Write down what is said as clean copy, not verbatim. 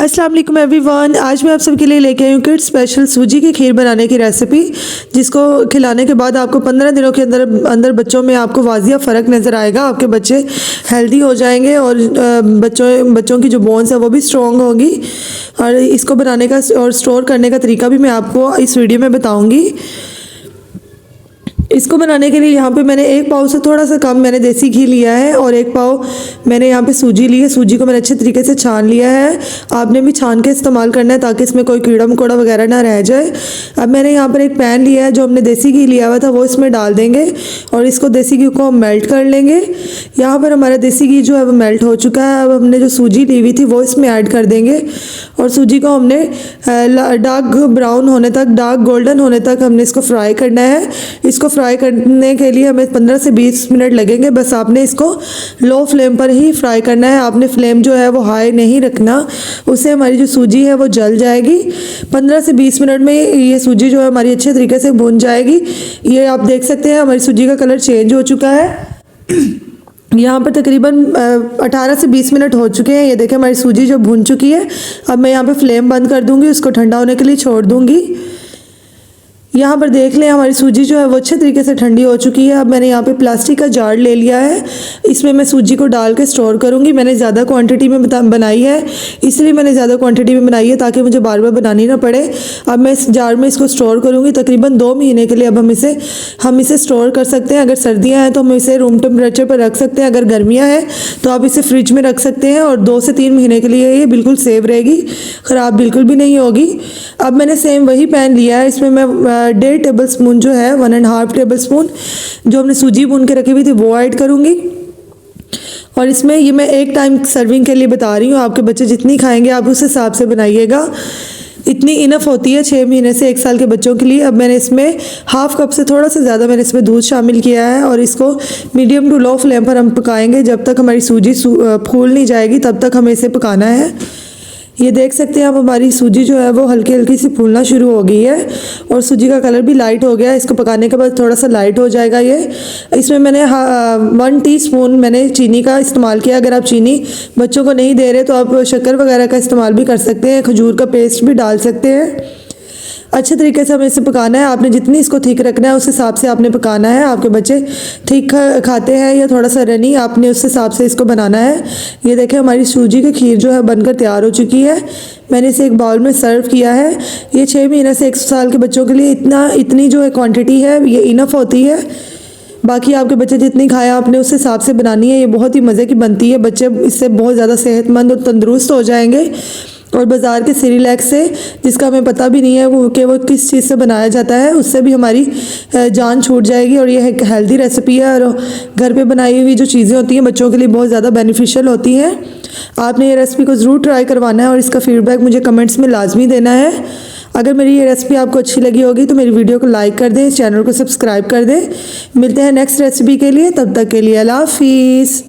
अस्सलाम वालेकुम एवरीवन। आज मैं आप सबके लिए लेके आई हूँ किड्स स्पेशल सूजी की खीर बनाने की रेसिपी, जिसको खिलाने के बाद आपको 15 दिनों के अंदर अंदर बच्चों में आपको वाजिया फ़र्क नज़र आएगा। आपके बच्चे हेल्दी हो जाएंगे और बच्चों की जो बोन्स है वो भी स्ट्रॉन्ग होगी। और इसको बनाने का और स्टोर करने का तरीका भी मैं आपको इस वीडियो में बताऊँगी। इसको बनाने के लिए यहाँ पे मैंने 1 पाव से थोड़ा सा कम मैंने देसी घी लिया है और 1 पाव मैंने यहाँ पे सूजी ली है। सूजी को मैंने अच्छे तरीके से छान लिया है। आपने भी छान के इस्तेमाल करना है ताकि इसमें कोई कीड़ा मकोड़ा वगैरह ना रह जाए। अब मैंने यहाँ पर एक पैन लिया है, जो हमने देसी घी लिया हुआ था वो इसमें डाल देंगे और इसको देसी घी को हम मेल्ट कर लेंगे। यहाँ पर हमारा देसी घी जो है वो मेल्ट हो चुका है। अब हमने जो सूजी ली हुई थी वो इसमें ऐड कर देंगे और सूजी को हमने डार्क ब्राउन होने तक, डार्क गोल्डन होने तक हमने इसको फ्राई करना है। इसको फ्राई करने के लिए हमें 15 से 20 मिनट लगेंगे। बस आपने इसको लो फ्लेम पर ही फ्राई करना है। आपने फ्लेम जो है वो हाई नहीं रखना, उससे हमारी जो सूजी है वो जल जाएगी। 15 से 20 मिनट में ये सूजी जो है हमारी अच्छे तरीके से भुन जाएगी। ये आप देख सकते हैं हमारी सूजी का कलर चेंज हो चुका है। यहाँ पर तकरीबन 18 से 20 मिनट हो चुके हैं। ये देखें हमारी सूजी जो भुन चुकी है। अब मैं यहाँ पे फ्लेम बंद कर दूँगी, उसको ठंडा होने के लिए छोड़ दूँगी। यहाँ पर देख लें हमारी सूजी जो है वो अच्छे तरीके से ठंडी हो चुकी है। अब मैंने यहाँ पे प्लास्टिक का जार ले लिया है, इसमें मैं सूजी को डाल के स्टोर करूँगी। मैंने ज़्यादा क्वांटिटी में बनाई है, इसलिए मैंने ज़्यादा क्वांटिटी में बनाई है ताकि मुझे बार बार बनानी ना पड़े। अब मैं इस जार में इसको स्टोर करूँगी तकरीबन 2 महीने के लिए। अब हम इसे स्टोर कर सकते हैं। अगर सर्दियाँ हैं तो हम इसे रूम टेम्परेचर पर रख सकते हैं। अगर गर्मियाँ हैं तो आप इसे फ्रिज में रख सकते हैं और 2 से 3 महीने के लिए ये बिल्कुल सेव रहेगी, ख़राब बिल्कुल भी नहीं होगी। अब मैंने सेम वही पैन लिया है, इसमें मैं 1.5 टेबल स्पून जो है 1.5 टेबल स्पून जो हमने सूजी भून के रखी हुई थी वो ऐड करूँगी। और इसमें ये मैं एक टाइम सर्विंग के लिए बता रही हूँ, आपके बच्चे जितनी खाएंगे आप उस हिसाब से बनाइएगा। इतनी इनफ होती है 6 महीने से 1 साल के बच्चों के लिए। अब मैंने इसमें हाफ कप से थोड़ा सा ज़्यादा मैंने इसमें दूध शामिल किया है और इसको मीडियम टू लो फ्लेम पर हम पकाएंगे जब तक हमारी सूजी फूल नहीं जाएगी, तब तक हमें इसे पकाना है। ये देख सकते हैं आप हमारी सूजी जो है वो हल्की हल्की सी फूलना शुरू हो गई है और सूजी का कलर भी लाइट हो गया है। इसको पकाने के बाद थोड़ा सा लाइट हो जाएगा ये। इसमें मैंने 1 टीस्पून मैंने चीनी का इस्तेमाल किया। अगर आप चीनी बच्चों को नहीं दे रहे तो आप शक्कर वगैरह का इस्तेमाल भी कर सकते हैं, खजूर का पेस्ट भी डाल सकते हैं। अच्छे तरीके से हमें इसे पकाना है। आपने जितनी इसको थिक रखना है उस हिसाब से आपने पकाना है। आपके बच्चे ठीक खाते हैं या थोड़ा सा रनी, आपने उस हिसाब से इसको बनाना है। ये देखें हमारी सूजी की खीर जो है बनकर तैयार हो चुकी है। मैंने इसे एक बाउल में सर्व किया है। ये 6 महीने से 1 साल के बच्चों के लिए इतनी जो है क्वान्टिटी है ये इनफ होती है। बाकी आपके बच्चे जितनी खाएं आपने उस हिसाब से बनानी है। ये बहुत ही मज़े की बनती है, बच्चे इससे बहुत ज़्यादा सेहतमंद और तंदुरुस्त हो जाएंगे। और बाज़ार के सेरेलैक से, जिसका हमें पता भी नहीं है वो किस चीज़ से बनाया जाता है, उससे भी हमारी जान छूट जाएगी। और ये एक हेल्दी रेसिपी है और घर पे बनाई हुई जो चीज़ें होती हैं बच्चों के लिए बहुत ज़्यादा बेनिफिशियल होती हैं। आपने ये रेसिपी को ज़रूर ट्राई करवाना है और इसका फ़ीडबैक मुझे कमेंट्स में लाजमी देना है। अगर मेरी ये रेसिपी आपको अच्छी लगी होगी तो मेरी वीडियो को लाइक कर दें, इस चैनल को सब्सक्राइब कर दें। मिलते हैं नेक्स्ट रेसिपी के लिए, तब तक के लिए अल्लाह हाफिज़।